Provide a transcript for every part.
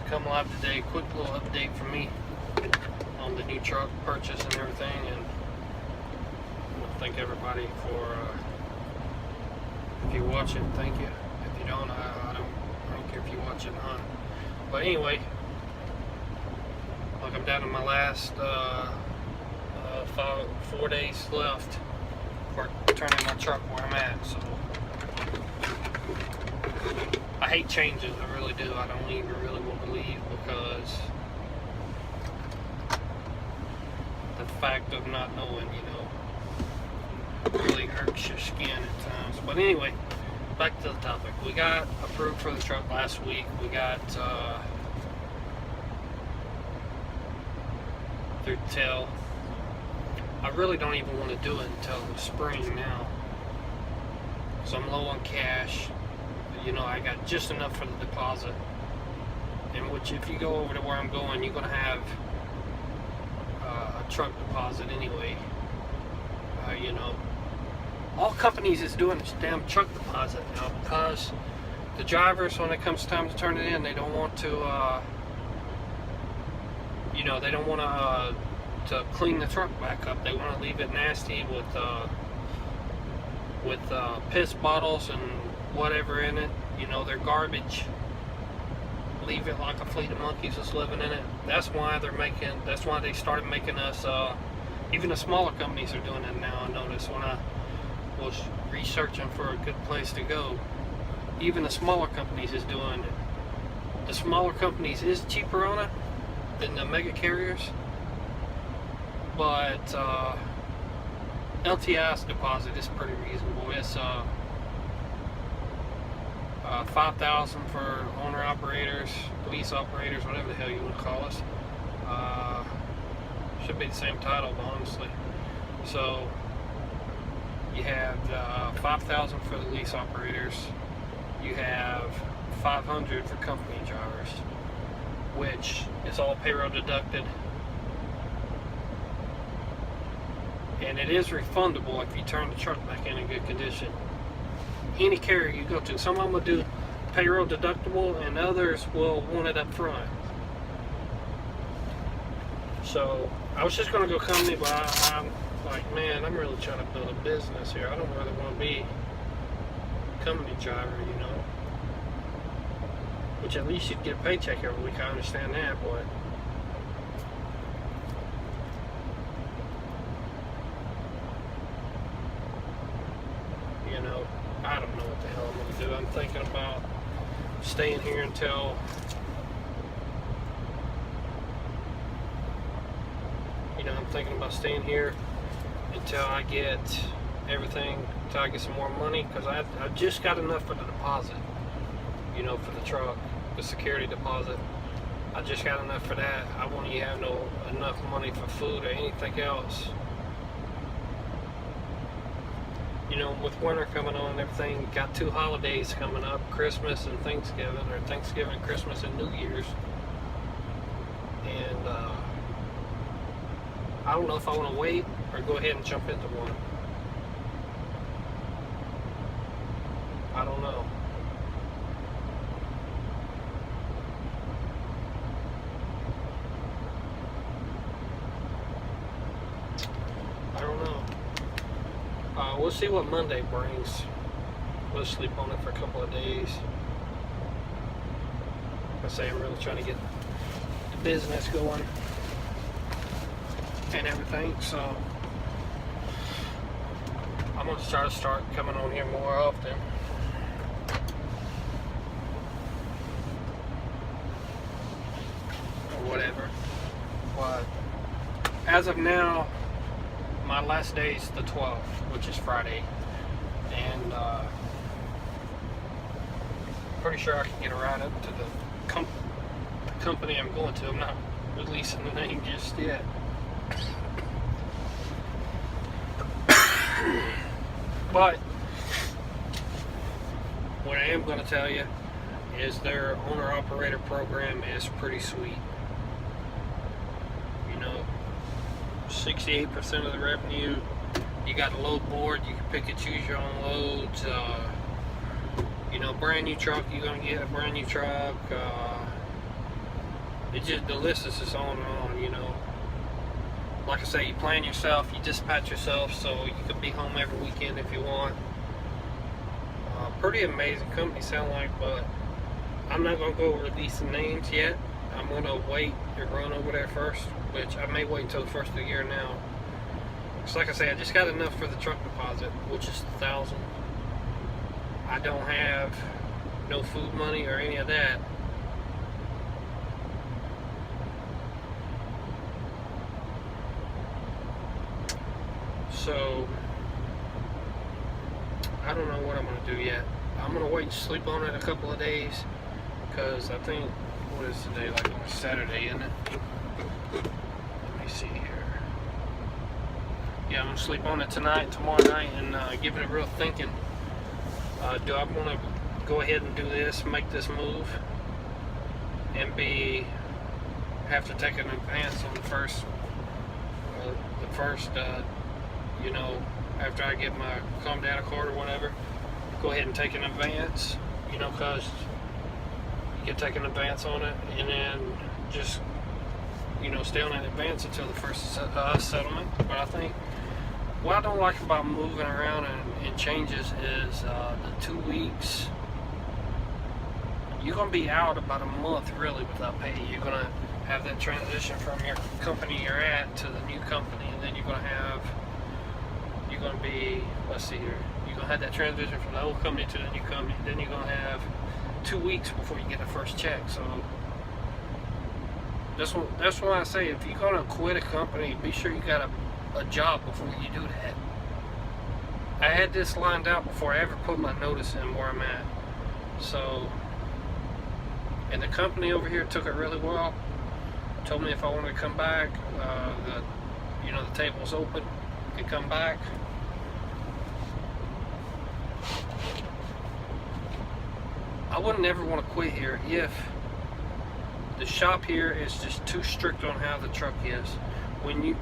come live today. Quick little update from me on the new truck purchase and everything, and I want to thank everybody for if you're watching, thank you. If you don't, I don't care if you watch it or not. But anyway, like I'm down to my last 4 days left for turning my truck where I'm at. So I hate changes, I really do. I don't even really want to leave because the fact of not knowing, really irks your skin at times. But anyway, back to the topic. We got approved for the truck last week. We got through TEL. I really don't even want to do it until the spring now. So I'm low on cash. I got just enough for the deposit. And which, if you go over to where I'm going, you're going to have a truck deposit anyway. All companies is doing this damn truck deposit now because the drivers, when it comes time to turn it in, they don't want to, they don't want to clean the truck back up. They want to leave it nasty with piss bottles and whatever in it. Their garbage. Leave it like a fleet of monkeys is living in it. That's why they started making us, even the smaller companies are doing it now. I noticed when I was researching for a good place to go, even the smaller companies is doing it. The smaller companies is cheaper on it than the mega carriers, but LTI's deposit is pretty reasonable. It's $5,000 for owner operators, lease operators, whatever the hell you want to call us. Should be the same title, honestly. So you have $5,000 for the lease operators. You have $500 for company drivers, which is all payroll deducted, and it is refundable if you turn the truck back in good condition. Any carrier you go to, some of them will do payroll deductible and others will want it up front. So I was just going to go company, but I'm like, man, I'm really trying to build a business here. I don't really want to be a company driver, which at least you'd get a paycheck every week. I understand that, but I don't know what the hell I'm going to do. I'm thinking about staying here until, I'm thinking about staying here until I get everything, until I get some more money, because I just got enough for the deposit, for the truck, the security deposit. I just got enough for that. I won't even have enough money for food or anything else. With winter coming on and everything, got 2 holidays coming up, Christmas and Thanksgiving, or Thanksgiving, Christmas, and New Year's. And I don't know if I want to wait or go ahead and jump into one. I don't know. We'll see what Monday brings. We'll sleep on it for a couple of days. I say I'm really trying to get the business going and everything, so I'm going to try to start coming on here more often. Or whatever. But as of now, my last day is the 12th, which is Friday, and pretty sure I can get a ride up to the company I'm going to. I'm not releasing the name just yet. But what I am going to tell you is their owner-operator program is pretty sweet. 68% of the revenue, you got a load board, you can pick and choose your own loads. Brand new truck, you're going to get a brand new truck. the list is just on and on, you know. Like I say, you plan yourself, you dispatch yourself, so you can be home every weekend if you want. Pretty amazing company sound like, but I'm not gonna go release the names yet. I'm gonna wait and run over there first, which I may wait until the first of the year now. Cause like I say, I just got enough for the truck deposit, which is $1,000. I don't have no food money or any of that. So I don't know what I'm gonna do yet. I'm gonna wait and sleep on it a couple of days, because I think, what is today, like on a Saturday, isn't it? Let me see here. Yeah, I'm gonna sleep on it tonight, tomorrow night, and give it a real thinking. Do I want to go ahead and do this, make this move, and have to take an advance on the first, you know, after I get my calm down card or whatever, go ahead and take an advance, you know, because you can take an advance on it, and then just, you know, stay on that advance until the first settlement. But I think what I don't like about moving around and changes is the 2 weeks. You're going to be out about a month really without pay. You're going to have that transition from your company you're at to the new company, and then you're going to be, let's see here, you're going to have that transition from the old company to the new company. Then you're going to have 2 weeks before you get the first check. So that's why I say, if you're going to quit a company, be sure you got a job before you do that. I had this lined out before I ever put my notice in where I'm at. So, and the company over here took it really well. Told me if I wanted to come back, the table's open, I could come back. I wouldn't ever want to quit here if the shop here is just too strict on how the truck is. When you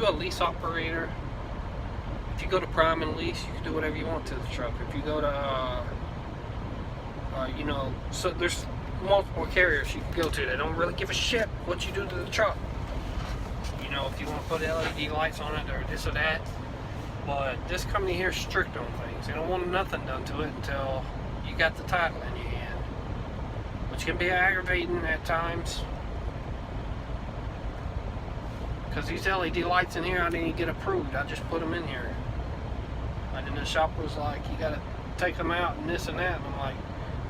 a lease operator, if you go to Prime and Lease, you can do whatever you want to the truck. If you go to, so there's multiple carriers you can go to. They don't really give a shit what you do to the truck. You know, if you want to put LED lights on it or this or that. But this company here is strict on things. They don't want nothing done to it until you got the title in your hand, which can be aggravating at times. Because these LED lights in here, I didn't even get approved. I just put them in here. And then the shop was like, you got to take them out and this and that. And I'm like,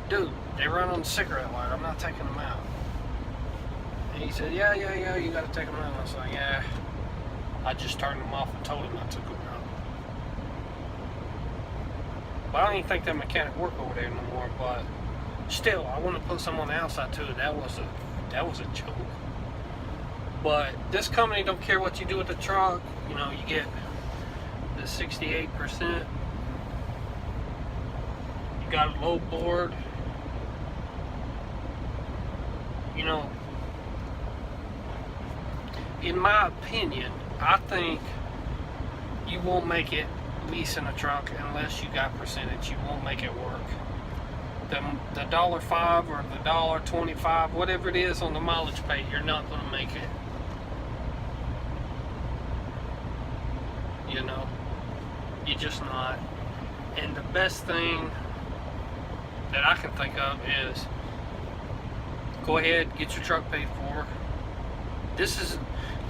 dude, they run on the cigarette light. I'm not taking them out. And he said, yeah, you got to take them out. And I was like, yeah. I just turned them off and told him I took them out. But I don't even think that mechanic work over there no more. But still, I want to put someone else out too. That was a joke. But this company don't care what you do with the truck. You know, you get the 68%. You got a low board. You know, in my opinion, I think you won't make it leasing a truck unless you got percentage. You won't make it work. The $1.05 or the $1.25, whatever it is on the mileage pay, you're not going to make it. You know, you're just not. And the best thing that I can think of is go ahead, get your truck paid for.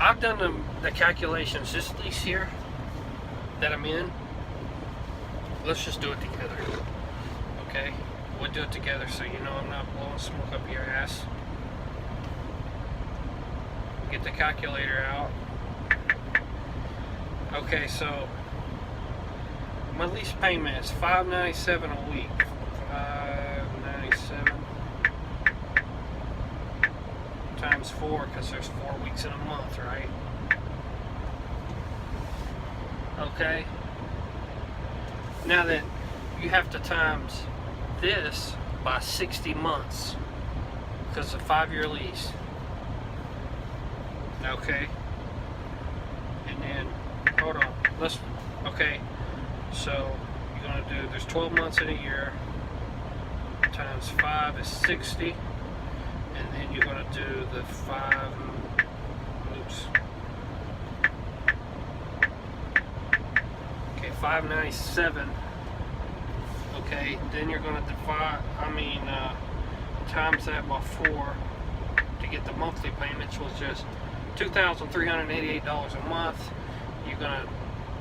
I've done the calculations. This lease here that I'm in, let's just do it together. Okay? We'll do it together so you know I'm not blowing smoke up your ass. Get the calculator out. Okay, so my lease payment is $597 a week. $597 times 4, because there's 4 weeks in a month, right? Okay. Now then, you have to times this by 60 months because it's a 5-year lease. Okay. And then, hold on. Okay. So, you're going to do, there's 12 months in a year. Times 5 is 60. and then you're going to do the 597. Okay, then you're going to times that by 4 to get the monthly payments, which is $2,388 a month. You're going to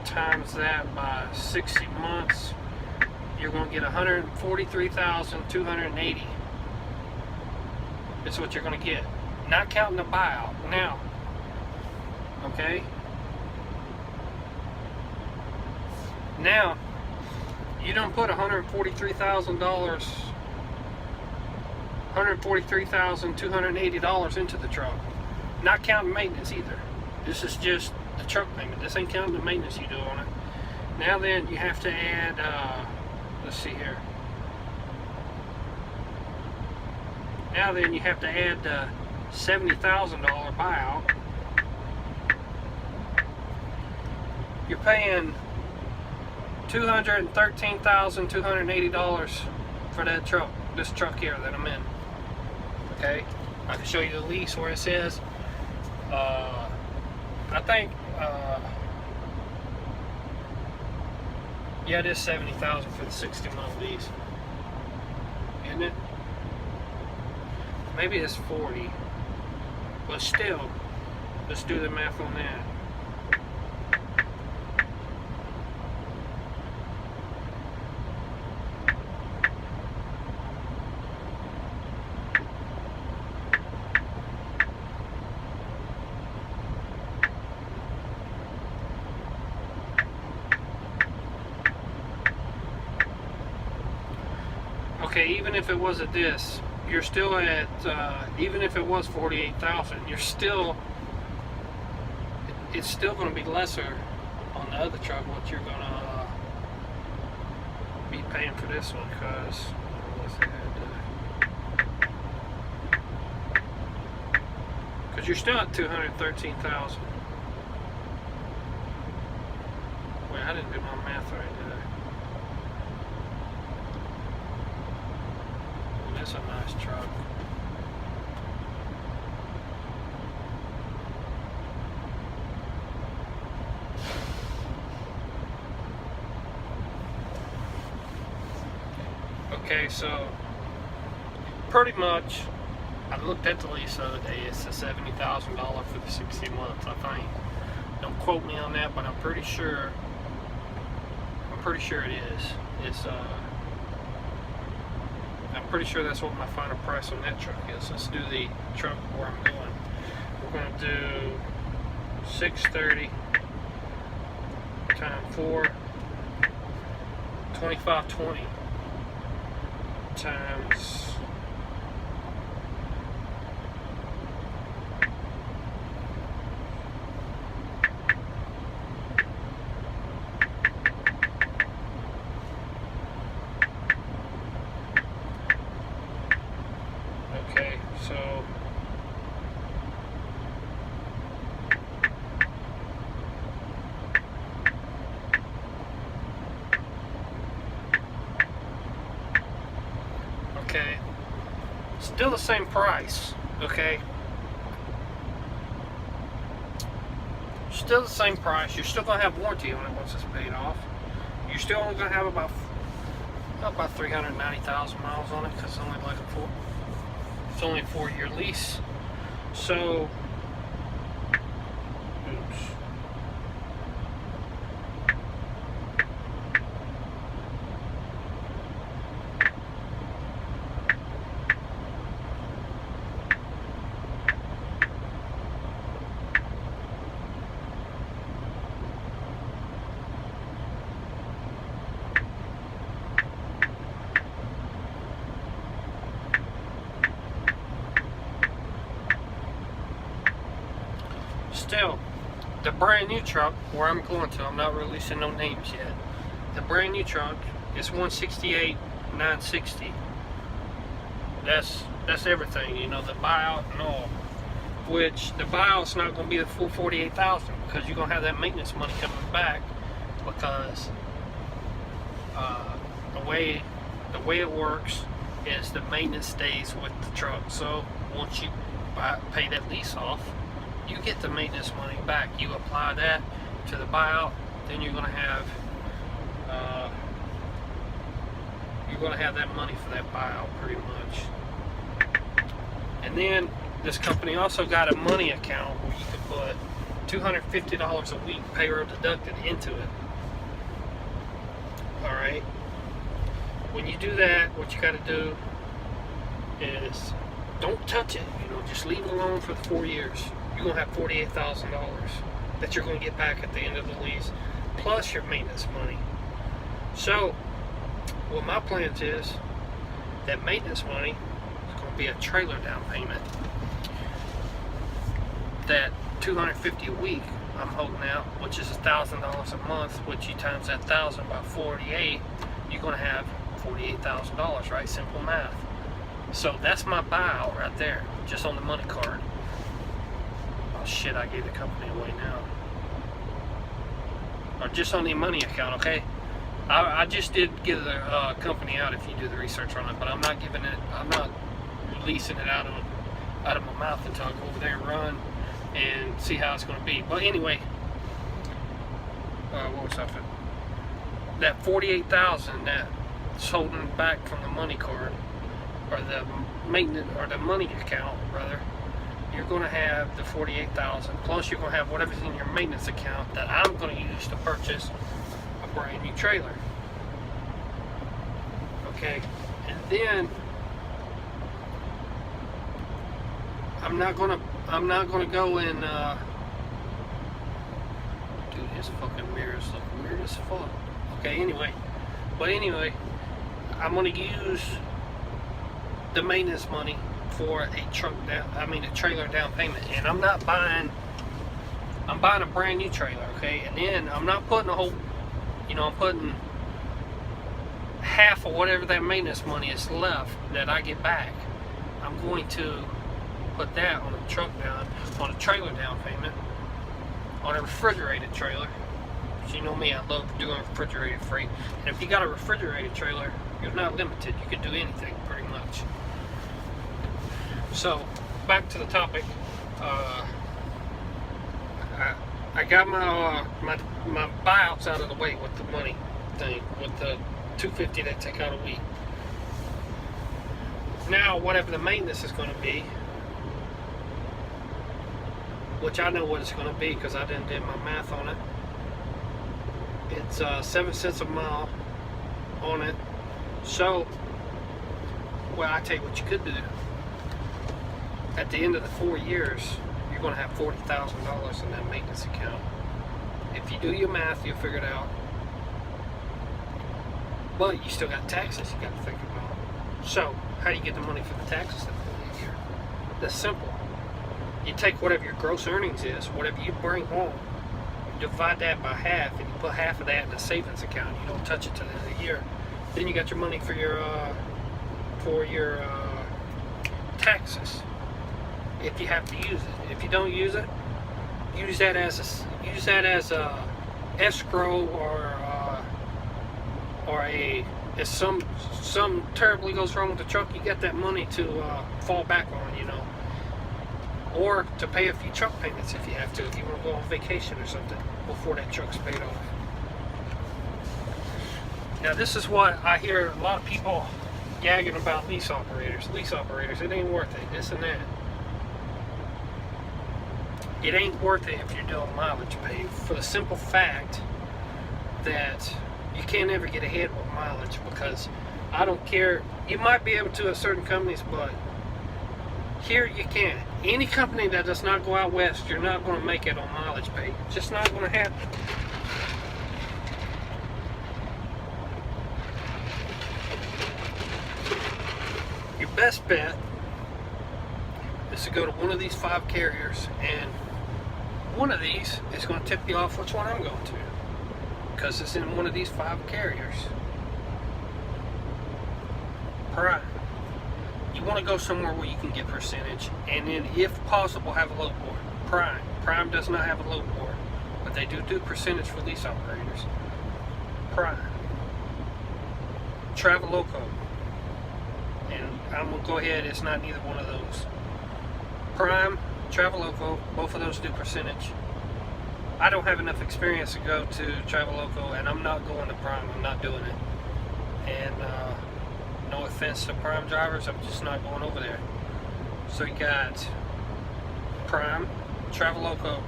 times that by 60 months. You're going to get $143,280. That's what you're going to get, not counting the buyout. Now, okay. Now, you don't put $143,280 into the truck, not counting maintenance either. This is just the truck payment. This ain't counting the maintenance you do on it. Now then, you have to add, let's see here. Now then, you have to add the $70,000 buyout. You're paying $213,280 for that truck, this truck here that I'm in. Okay, I can show you the lease where it says, I think, yeah, it is $70,000 for the 60-month lease, isn't it? Maybe it's 40, but still, let's do the math on that. Okay, even if it was at this, you're still at, even if it was 48,000, you're still, it's still going to be lesser on the other truck what you're going to be paying for this one, because you're still at 213,000. Wait, I didn't do my math right, did I? That's a nice truck. Okay, so pretty much, I looked at the lease the other day. It's a $70,000 for the 60 months, I think. Don't quote me on that, but I'm pretty sure it is. I'm pretty sure that's what my final price on that truck is. Let's do the truck where I'm going. We're going to do 630 times 4, 2520 times okay, still the same price, okay? Still the same price. You're still going to have warranty on it once it's paid off. You're still only going to have about 390,000 miles on it because it's only like it's only a 4-year lease. So, oops. Still, the brand new truck where I'm going to, I'm not releasing no names yet. The brand new truck is $168,960. That's everything, you know, the buyout and all. Which the buyout's not going to be the full 48,000 because you're going to have that maintenance money coming back because the way it works is the maintenance stays with the truck. So once you pay that lease off, you get the maintenance money back. You apply that to the buyout, then you're going to have that money for that buyout pretty much. And then this company also got a money account where you can put $250 a week payroll deducted into it. Alright, when you do that, what you got to do is don't touch it, just leave it alone for the 4 years. You're going to have $48,000 that you're going to get back at the end of the lease, plus your maintenance money. So what my plans is, that maintenance money is going to be a trailer down payment. That $250 a week I'm holding out, which is $1,000 a month, which you times that 1,000 by 48, you're going to have $48,000, right? Simple math. So that's my buyout right there, just on the money card. Oh shit, I gave the company away now. Or just on the money account, okay? I just did give the company out if you do the research on it, but I'm not giving it, I'm not releasing it out of my mouth until I go over there and run and see how it's going to be. But anyway, what was that? That $48,000 that's holding back from the money card, or the maintenance, or the money account rather, you're going to have the $48,000 plus you're going to have whatever's in your maintenance account that I'm going to use to purchase a brand new trailer. Okay, and then I'm not gonna go and dude, his fucking mirrors look weird as fuck. Okay, anyway, I'm gonna use the maintenance money for a trailer down payment, and I'm buying a brand new trailer, okay? And then I'm not putting a whole, I'm putting half of whatever that maintenance money is left that I get back. I'm going to put that on a trailer down payment, on a refrigerated trailer. Because you know me, I love doing refrigerated freight. And if you got a refrigerated trailer, you're not limited. You can do anything pretty much. So, back to the topic. I got my buyouts out of the way with the money thing, with the $250 they take out a week. Now, whatever the maintenance is going to be, which I know what it's going to be because I didn't do my math on it. It's 7 cents a mile on it. So, well, I tell you what you could do. At the end of the 4 years, you're going to have $40,000 in that maintenance account. If you do your math, you'll figure it out. But you still got taxes you got to think about. So, how do you get the money for the taxes at the end of the year? That's simple. You take whatever your gross earnings is, whatever you bring home, you divide that by half, and you put half of that in a savings account. You don't touch it till the end of the year. Then you got your money for your taxes, if you have to use it. If you don't use it, use that as a escrow, or if some terribly goes wrong with the truck, you got that money to fall back on, or to pay a few truck payments if you have to, if you want to go on vacation or something before that truck's paid off. Now, this is what I hear a lot of people gagging about lease operators, it ain't worth it, this and that. It ain't worth it if you're doing mileage pay, for the simple fact that you can't ever get ahead with mileage, because I don't care, you might be able to at certain companies, but here you can't. Any company that does not go out west, you're not going to make it on mileage pay. It's just not going to happen. Your best bet is to go to one of these 5 carriers, and one of these is going to tip you off which one I'm going to, because it's in one of these 5 carriers. Prime. You want to go somewhere where you can get percentage, and then if possible have a load board. Prime does not have a load board, but they do percentage for lease operators. Prime. Travel Loco. And I'm going to go ahead, it's not neither one of those. Prime, Traveloco, both of those do percentage. I don't have enough experience to go to Traveloco, and I'm not going to Prime. I'm not doing it. And no offense to Prime drivers, I'm just not going over there. So you got Prime, Traveloco,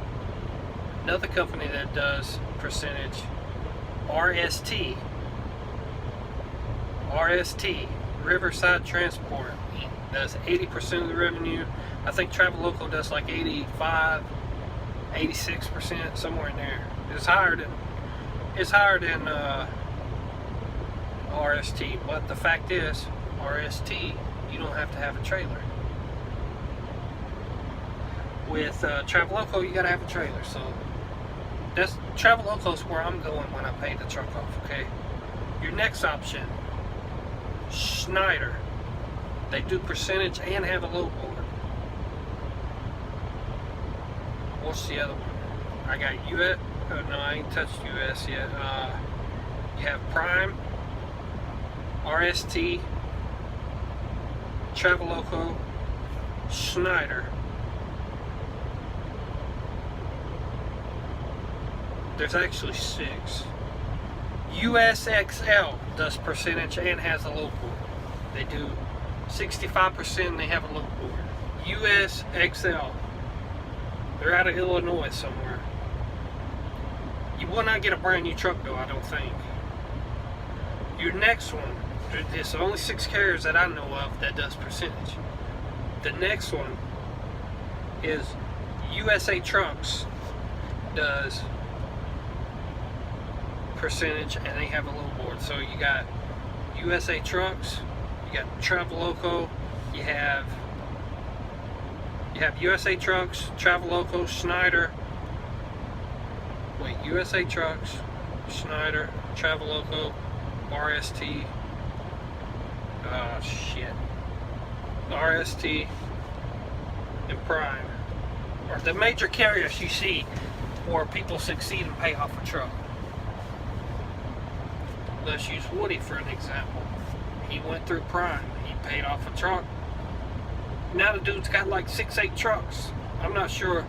another company that does percentage, RST, Riverside Transport, does 80% of the revenue. I think Traveloco does like 85, 86%, somewhere in there. It's higher than RST, but the fact is, RST, you don't have to have a trailer. With Traveloco, you gotta have a trailer. So that's Traveloco's where I'm going when I pay the truck off. Okay. Your next option, Schneider. They do percentage and have a load board. What's the other one? I got US. Oh, no, I ain't touched US yet. You have Prime, RST, Traveloco, Schneider. There's actually 6. USXL does percentage and has a load board. They do 65%. They have a load board. USXL. They're out of Illinois somewhere. You will not get a brand new truck though, I don't think. Your next one, there's only 6 carriers that I know of that does percentage. The next one is USA Trucks does percentage and they have a load board. So you got USA Trucks, you got Traveloco, you have USA Trucks, Traveloco, Schneider. Wait, USA Trucks, Schneider, Traveloco, RST. RST and Prime are the major carriers you see where people succeed and pay off a truck. Let's use Woody for an example. He went through Prime. He paid off a truck. Now the dude's got like 6-8 trucks. I'm not sure.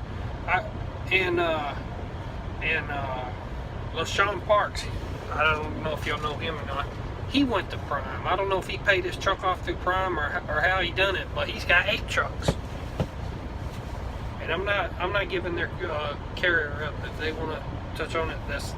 LaShawn Parks, I don't know if y'all know him or not. He went to Prime. I don't know if he paid his truck off through Prime or how he done it, but he's got 8 trucks. And I'm not giving their carrier up. If they want to touch on it, that's.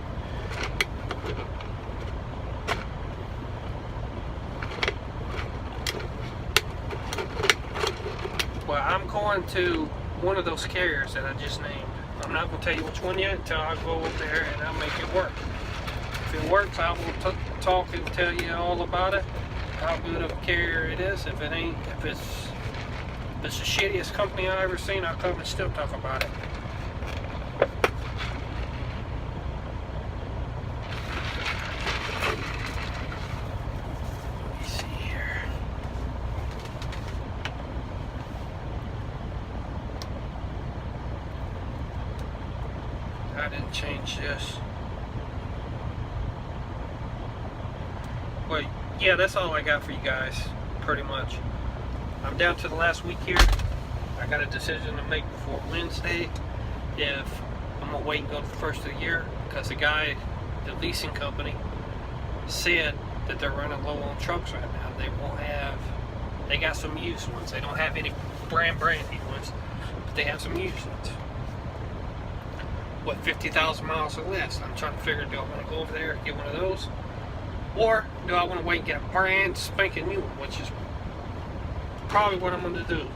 Well, I'm going to one of those carriers that I just named. I'm not going to tell you which one yet until I go over there and I'll make it work. If it works, I will talk and tell you all about it, how good of a carrier it is. If it's the shittiest company I've ever seen, I'll come and still talk about it. Let me see here. I didn't change this. But yeah, that's all I got for you guys, pretty much. I'm down to the last week here. I got a decision to make before Wednesday if I'm gonna wait until the first of the year, because the guy, the leasing company, said that they're running low on trucks right now. They got some used ones. They don't have any brand new ones, but they have some used ones. What, 50,000 miles or less? I'm trying to figure, do I want to go over there and get one of those? Or do I want to wait and get a brand spanking new one, which is probably what I'm going to do.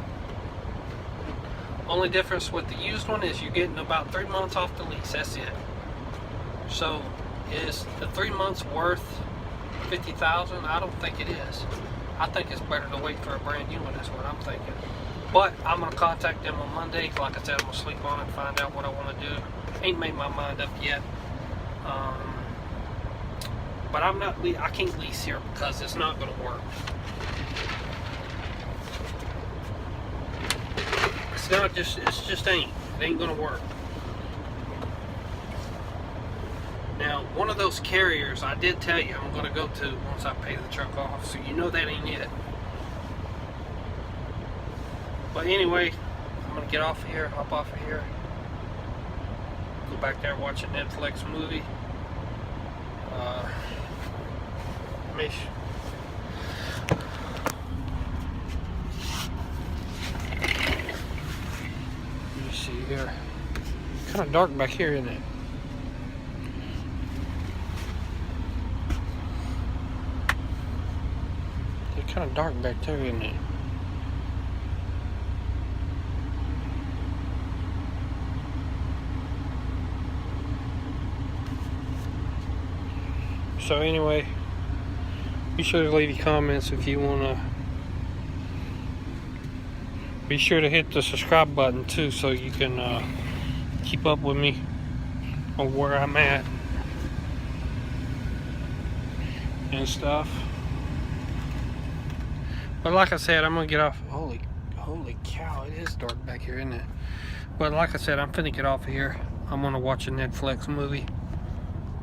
Only difference with the used one is you're getting about 3 months off the lease. That's it. So is the 3 months worth 50,000? I don't think it is. I think it's better to wait for a brand new one. That's what I'm thinking. But I'm going to contact them on Monday. Like I said, I'm going to sleep on it and find out what I want to do. Ain't made my mind up yet. But I can't lease here because it's not going to work. It just ain't. It ain't going to work. Now, one of those carriers I did tell you I'm going to go to once I pay the truck off, so you know that ain't it. But anyway, I'm gonna get off of here, hop off of here, go back there and watch a Netflix movie. Let me see here. Kind of dark back here, isn't it? It's kind of dark back there, isn't it? So anyway, be sure to leave your comments if you want to. Be sure to hit the subscribe button too, so you can keep up with me on where I'm at and stuff. But like I said, I'm gonna get off. Holy cow! It is dark back here, isn't it? But like I said, I'm finna get off of here. I'm gonna watch a Netflix movie.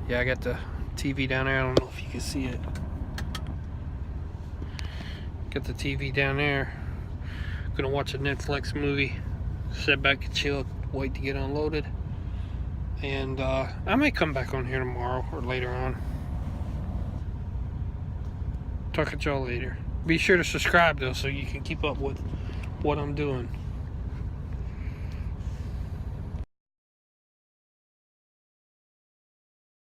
Yeah, I got the TV down there. I don't know if you can see it. Got the TV down there. Gonna watch a Netflix movie. Sit back and chill. Wait to get unloaded. And I may come back on here tomorrow or later on. Talk to y'all later. Be sure to subscribe though, so you can keep up with what I'm doing.